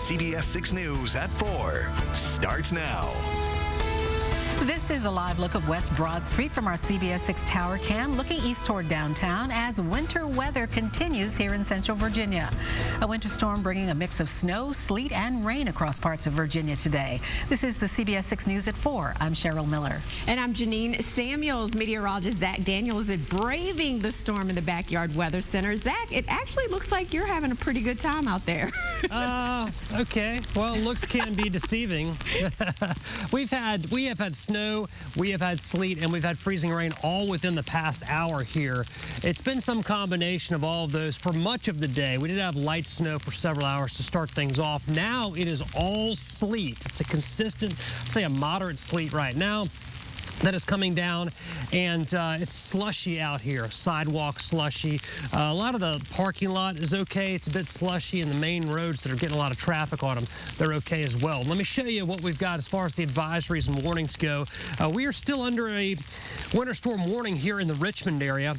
CBS 6 News at 4 starts now. This is a live look of West Broad Street from our CBS 6 Tower Cam, looking east toward downtown as winter weather continues here in Central Virginia. A winter storm bringing a mix of snow, sleet, and rain across parts of Virginia today. This is the CBS 6 News at 4. I'm Cheryl Miller. And I'm Janine Samuels. Meteorologist Zach Daniels is braving the storm in the Backyard Weather Center. Zach, it actually looks like you're having a pretty good time out there. Okay. Well, looks can be deceiving. We have had snow, we have had sleet, and we've had freezing rain all within the past hour here. It's been some combination of all of those for much of the day. We did have light snow for several hours to start things off. Now it is all sleet. It's a consistent, say a moderate sleet right now that is coming down, and it's slushy out here, sidewalk slushy. A lot of the parking lot is okay. It's a bit slushy, and the main roads that are getting a lot of traffic on them, they're okay as well. Let me show you what we've got as far as the advisories and warnings go. We are still under a winter storm warning here in the Richmond area.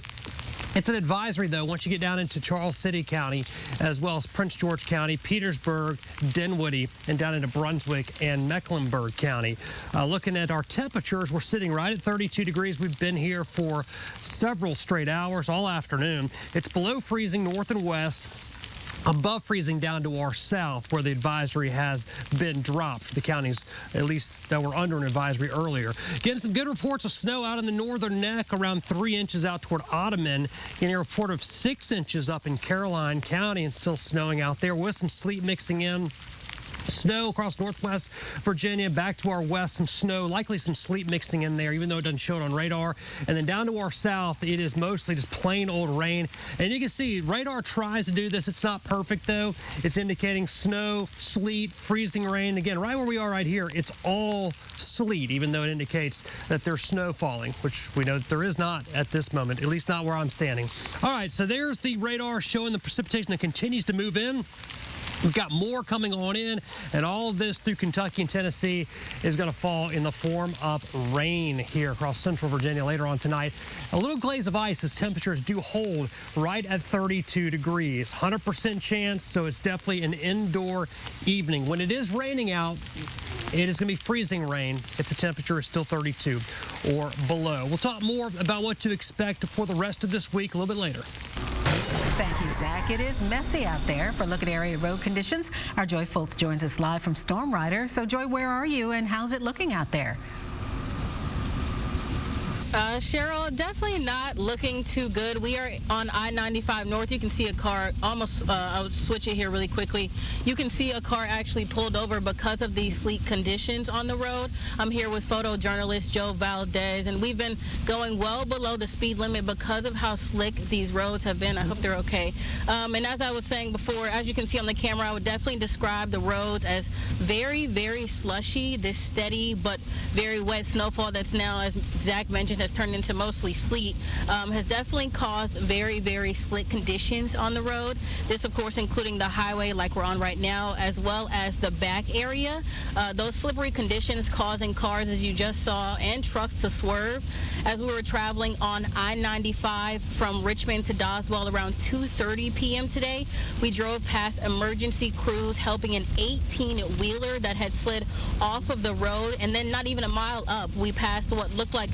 It's an advisory, though, once you get down into Charles City County, as well as Prince George County, Petersburg, Dinwiddie, and down into Brunswick and Mecklenburg County. Looking at our temperatures, we're sitting right at 32 degrees. We've been here for several straight hours, all afternoon. It's below freezing north and west. Above freezing down to our south, where the advisory has been dropped for the counties, at least that were under an advisory earlier. Getting some good reports of snow out in the northern neck, around 3 inches out toward Ottoman. Getting a report of 6 inches up in Caroline County, and still snowing out there with some sleet mixing in. Snow across northwest Virginia, back to our west, some snow, likely some sleet mixing in there, even though it doesn't show it on radar. And then down to our south, it is mostly just plain old rain. And you can see radar tries to do this. It's not perfect, though. It's indicating snow, sleet, freezing rain. Again, right where we are right here, it's all sleet, even though it indicates that there's snow falling, which we know that there is not at this moment, at least not where I'm standing. All right, so there's the radar showing the precipitation that continues to move in. We've got more coming on in, and all of this through Kentucky and Tennessee is going to fall in the form of rain here across central Virginia later on tonight. A little glaze of ice as temperatures do hold right at 32 degrees. 100% chance, so it's definitely an indoor evening. When it is raining out, it is going to be freezing rain if the temperature is still 32 or below. We'll talk more about what to expect for the rest of this week a little bit later. Thank you, Zach. It is messy out there. For a look at area road conditions, our Joy Foltz joins us live from Storm Rider. So, Joy, where are you, and how's it looking out there? Cheryl, definitely not looking too good. We are on I-95 North. You can see a car almost, I'll switch it here really quickly. You can see a car actually pulled over because of these sleet conditions on the road. I'm here with photojournalist Joe Valdez, and we've been going well below the speed limit because of how slick these roads have been. I hope they're okay. And as I was saying before, as you can see on the camera, I would definitely describe the roads as very, very slushy. This steady but very wet snowfall that's now, as Zach mentioned, has turned into mostly sleet, has definitely caused very, very slick conditions on the road. This, of course, including the highway like we're on right now, as well as the back area. Those slippery conditions causing cars, as you just saw, and trucks to swerve. As we were traveling on I-95 from Richmond to Doswell around 2:30 p.m. today, we drove past emergency crews helping an 18-wheeler that had slid off of the road, and then not even a mile up, we passed what looked like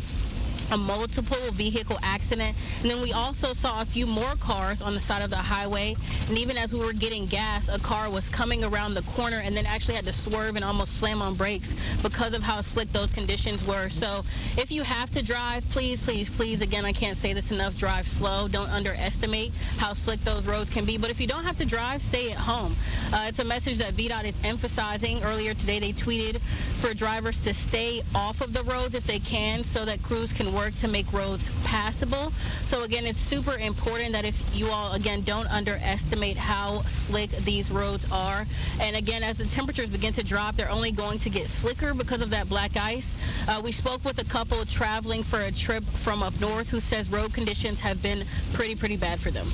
a multiple vehicle accident. And then we also saw a few more cars on the side of the highway. And even as we were getting gas, a car was coming around the corner and then actually had to swerve and almost slam on brakes because of how slick those conditions were. So if you have to drive, please, please, please, again, I can't say this enough, drive slow. Don't underestimate how slick those roads can be. But if you don't have to drive, stay at home. It's a message that VDOT is emphasizing. Earlier today, they tweeted for drivers to stay off of the roads if they can, so that crews can work to make roads passable. So again, it's super important that if you all, again, don't underestimate how slick these roads are. And again, as the temperatures begin to drop, they're only going to get slicker because of that black ice. We spoke with a couple traveling for a trip from up north who says road conditions have been pretty bad for them.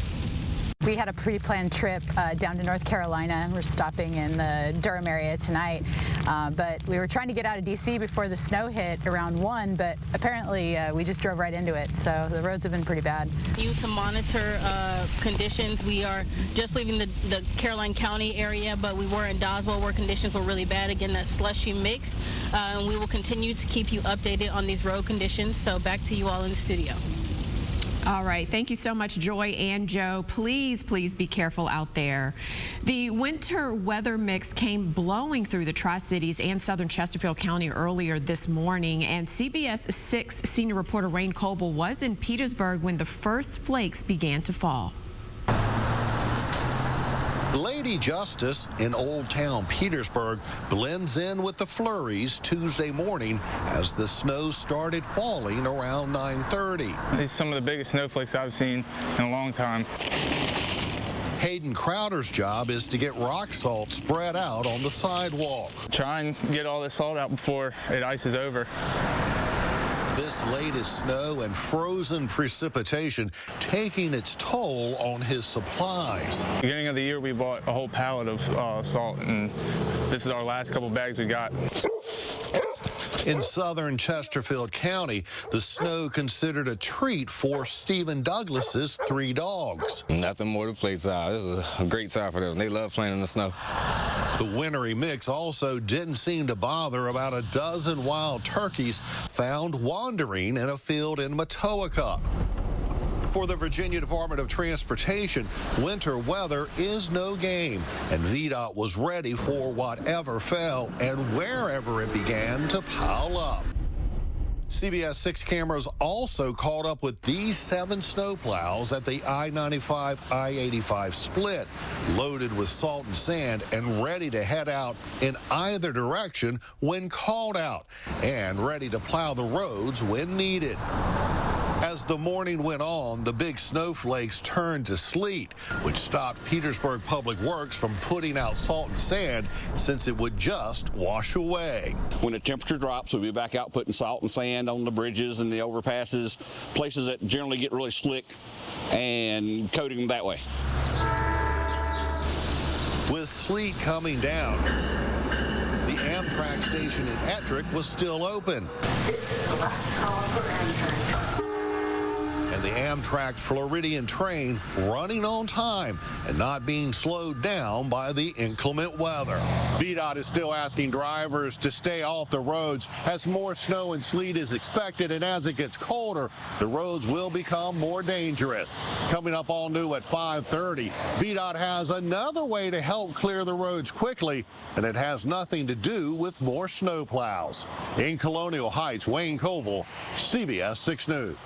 We had a pre-planned trip down to North Carolina. We're stopping in the Durham area tonight, but we were trying to get out of D.C. before the snow hit around 1, but apparently we just drove right into it, so the roads have been pretty bad. To monitor conditions, we are just leaving the Caroline County area, but we were in Doswell where conditions were really bad. Again, that slushy mix, and we will continue to keep you updated on these road conditions. So back to you all in the studio. All right. Thank you so much, Joy and Joe. Please, please be careful out there. The winter weather mix came blowing through the Tri-Cities and southern Chesterfield County earlier this morning, and CBS 6 senior reporter Rain Coble was in Petersburg when the first flakes began to fall. Lady Justice in Old Town Petersburg blends in with the flurries Tuesday morning as the snow started falling around 9:30. These are some of the biggest snowflakes I've seen in a long time. Hayden Crowder's job is to get rock salt spread out on the sidewalk. Try and get all this salt out before it ices over. This latest snow and frozen precipitation taking its toll on his supplies. Beginning of the year, we bought a whole pallet of salt, and this is our last couple bags we got. In southern Chesterfield County, the snow considered a treat for Stephen Douglas's 3 dogs. Nothing more to play side. This is a great side for them. They love playing in the snow. The wintry mix also didn't seem to bother about a dozen wild turkeys found wandering in a field in Matoaka. For the Virginia Department of Transportation, winter weather is no game, and VDOT was ready for whatever fell and wherever it began to pile up. CBS 6 cameras also caught up with these 7 snowplows at the I-95-I-85 split, loaded with salt and sand and ready to head out in either direction when called out, and ready to plow the roads when needed. As the morning went on, the big snowflakes turned to sleet, which stopped Petersburg Public Works from putting out salt and sand since it would just wash away. When the temperature drops, we'll be back out putting salt and sand on the bridges and the overpasses, places that generally get really slick, and coating them that way. With sleet coming down, the Amtrak station in Ettrick was still open. And the Amtrak Floridian train running on time and not being slowed down by the inclement weather. VDOT is still asking drivers to stay off the roads as more snow and sleet is expected, and as it gets colder, the roads will become more dangerous. Coming up all new at 5:30, VDOT has another way to help clear the roads quickly, and it has nothing to do with more snowplows. In Colonial Heights, Wayne Coble, CBS 6 News.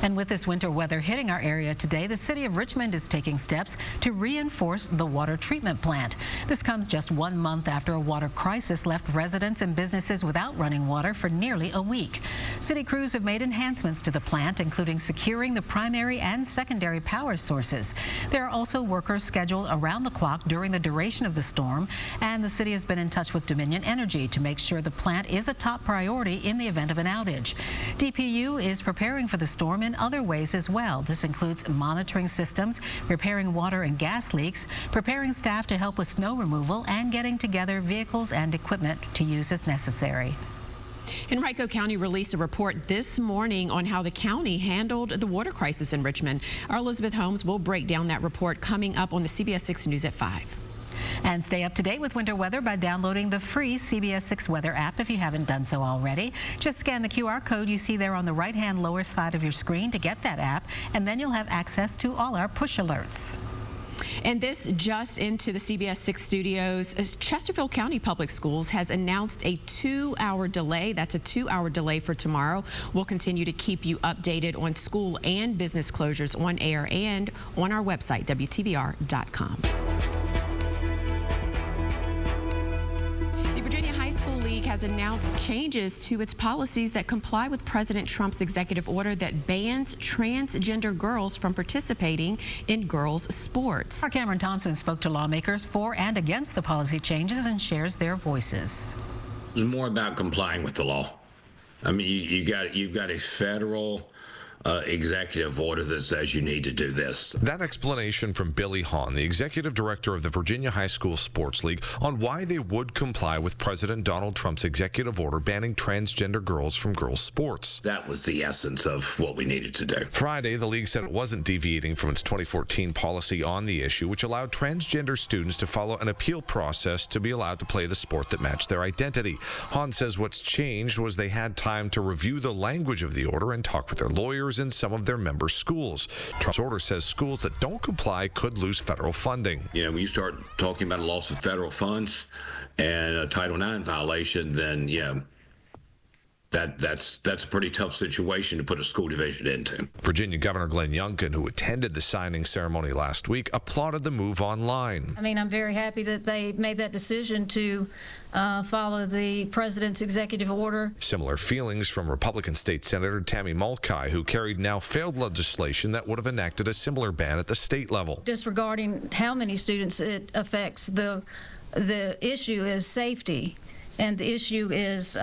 And with this winter weather hitting our area today, the city of Richmond is taking steps to reinforce the water treatment plant. This comes just 1 month after a water crisis left residents and businesses without running water for nearly a week. City crews have made enhancements to the plant, including securing the primary and secondary power sources. There are also workers scheduled around the clock during the duration of the storm, and the city has been in touch with Dominion Energy to make sure the plant is a top priority in the event of an outage. DPU is preparing for the storm in other ways as well. This includes monitoring systems, repairing water and gas leaks, preparing staff to help with snow removal, and getting together vehicles and equipment to use as necessary. Henrico County released a report this morning on how the county handled the water crisis in Richmond. Our Elizabeth Holmes will break down that report coming up on the CBS 6 News at 5. And stay up to date with winter weather by downloading the free CBS 6 weather app if you haven't done so already. Just scan the QR code you see there on the right-hand lower side of your screen to get that app, and then you'll have access to all our push alerts. And this just into the CBS 6 studios. Chesterfield County Public Schools has announced a 2-hour delay. That's a 2-hour delay for tomorrow. We'll continue to keep you updated on school and business closures on air and on our website, WTVR.com. Has announced changes to its policies that comply with President Trump's executive order that bans transgender girls from participating in girls' sports. Our Cameron Thompson spoke to lawmakers for and against the policy changes and shares their voices. It's more about complying with the law. I mean, you've got a federal executive order that says you need to do this. That explanation from Billy Hahn, the executive director of the Virginia High School Sports League, on why they would comply with President Donald Trump's executive order banning transgender girls from girls' sports. That was the essence of what we needed to do. Friday, the league said it wasn't deviating from its 2014 policy on the issue, which allowed transgender students to follow an appeal process to be allowed to play the sport that matched their identity. Hahn says what's changed was they had time to review the language of the order and talk with their lawyers in some of their member schools. Trump's order says schools that don't comply could lose federal funding. You know, when you start talking about a loss of federal funds and a Title IX violation, then, you know, that's a pretty tough situation to put a school division into. Virginia Governor Glenn Youngkin, who attended the signing ceremony last week, applauded the move online. I mean, I'm very happy that they made that decision to follow the president's executive order. Similar feelings from Republican State Senator Tammy Mulcahy, who carried now failed legislation that would have enacted a similar ban at the state level. Disregarding how many students it affects, the issue is safety, and the issue is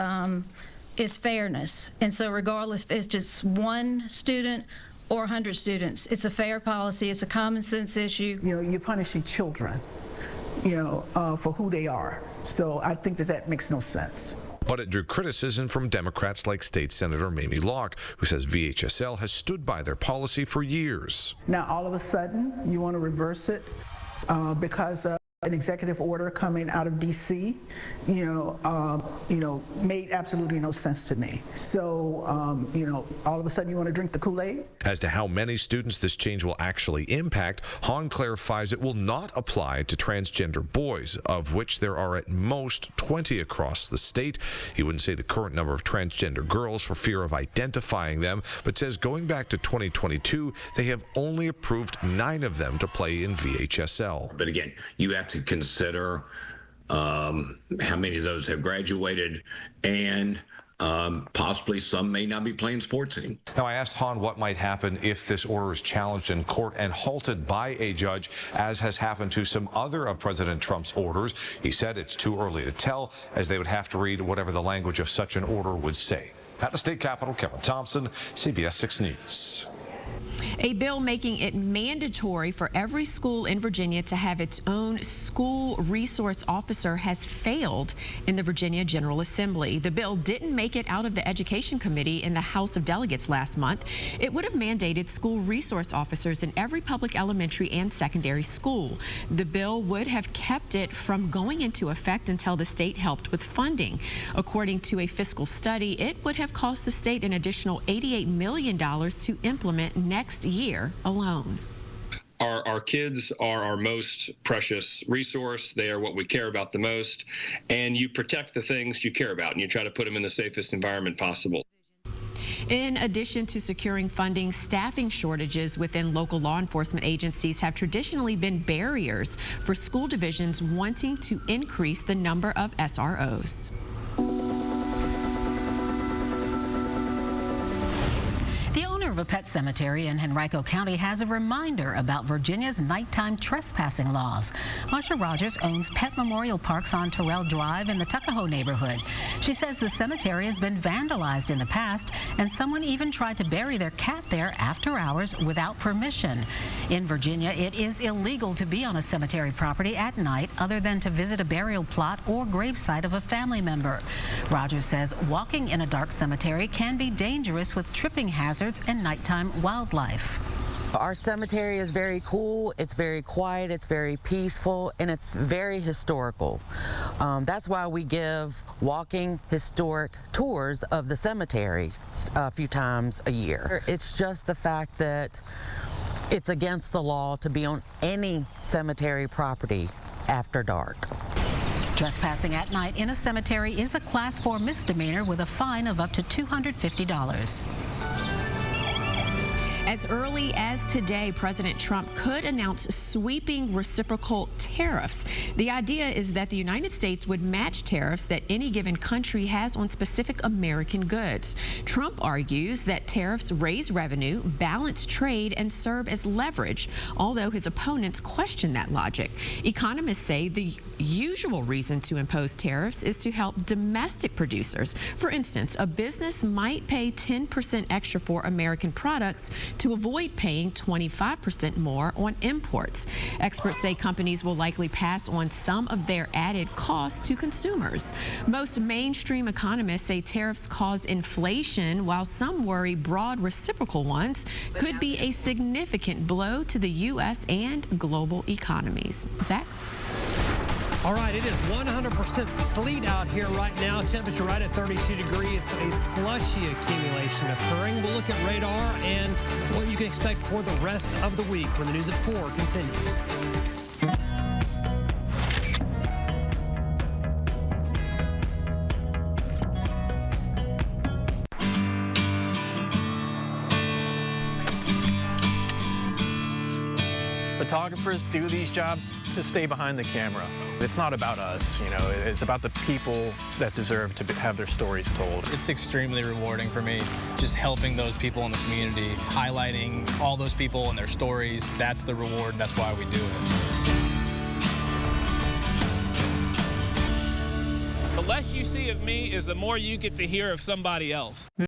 fairness. And so regardless if it's just one student or 100 students, it's a fair policy, it's a common sense issue. You know, you're punishing children, you know, for who they are. So I think that makes no sense. But it drew criticism from Democrats like State Senator Mamie Locke, who says VHSL has stood by their policy for years. Now all of a sudden you want to reverse it because an executive order coming out of D.C., you know, made absolutely no sense to me. So, you know, all of a sudden you want to drink the Kool-Aid? As to how many students this change will actually impact, Hahn clarifies it will not apply to transgender boys, of which there are at most 20 across the state. He wouldn't say the current number of transgender girls for fear of identifying them, but says going back to 2022, they have only approved 9 of them to play in VHSL. But again, you have to consider how many of those have graduated, and possibly some may not be playing sports anymore. Now, I asked Hahn what might happen if this order is challenged in court and halted by a judge, as has happened to some other of President Trump's orders. He said it's too early to tell, as they would have to read whatever the language of such an order would say. At the state capitol, Kevin Thompson, CBS 6 News. A bill making it mandatory for every school in Virginia to have its own school resource officer has failed in the Virginia General Assembly. The bill didn't make it out of the Education Committee in the House of Delegates last month. It would have mandated school resource officers in every public elementary and secondary school. The bill would have kept it from going into effect until the state helped with funding. According to a fiscal study, it would have cost the state an additional $88 million to implement next year alone. Our kids are our most precious resource. They are what we care about the most, and you protect the things you care about, and you try to put them in the safest environment possible. In addition to securing funding, staffing shortages within local law enforcement agencies have traditionally been barriers for school divisions wanting to increase the number of SROs. The owner of a pet cemetery in Henrico County has a reminder about Virginia's nighttime trespassing laws. Marsha Rogers owns pet memorial parks on Terrell Drive in the Tuckahoe neighborhood. She says the cemetery has been vandalized in the past, and someone even tried to bury their cat there after hours without permission. In Virginia, it is illegal to be on a cemetery property at night other than to visit a burial plot or gravesite of a family member. Rogers says walking in a dark cemetery can be dangerous with tripping hazards and nighttime wildlife. Our cemetery is very cool, it's very quiet, it's very peaceful, and it's very historical. That's why we give walking historic tours of the cemetery a few times a year. It's just the fact that it's against the law to be on any cemetery property after dark. Trespassing at night in a cemetery is a Class 4 misdemeanor with a fine of up to $250. As early as today, President Trump could announce sweeping reciprocal tariffs. The idea is that the United States would match tariffs that any given country has on specific American goods. Trump argues that tariffs raise revenue, balance trade, and serve as leverage, although his opponents question that logic. Economists say the usual reason to impose tariffs is to help domestic producers. For instance, a business might pay 10% extra for American products to avoid paying 25% more on imports. Experts say companies will likely pass on some of their added costs to consumers. Most mainstream economists say tariffs cause inflation, while some worry broad reciprocal ones could be a significant blow to the U.S. and global economies. Zach? All right, it is 100% sleet out here right now. Temperature right at 32 degrees. A slushy accumulation occurring. We'll look at radar and what you can expect for the rest of the week when the news at 4 continues. Photographers do these jobs to stay behind the camera. It's not about us, it's about the people that deserve to have their stories told. It's extremely rewarding for me, just helping those people in the community, highlighting all those people and their stories. That's the reward, that's why we do it. The less you see of me is the more you get to hear of somebody else.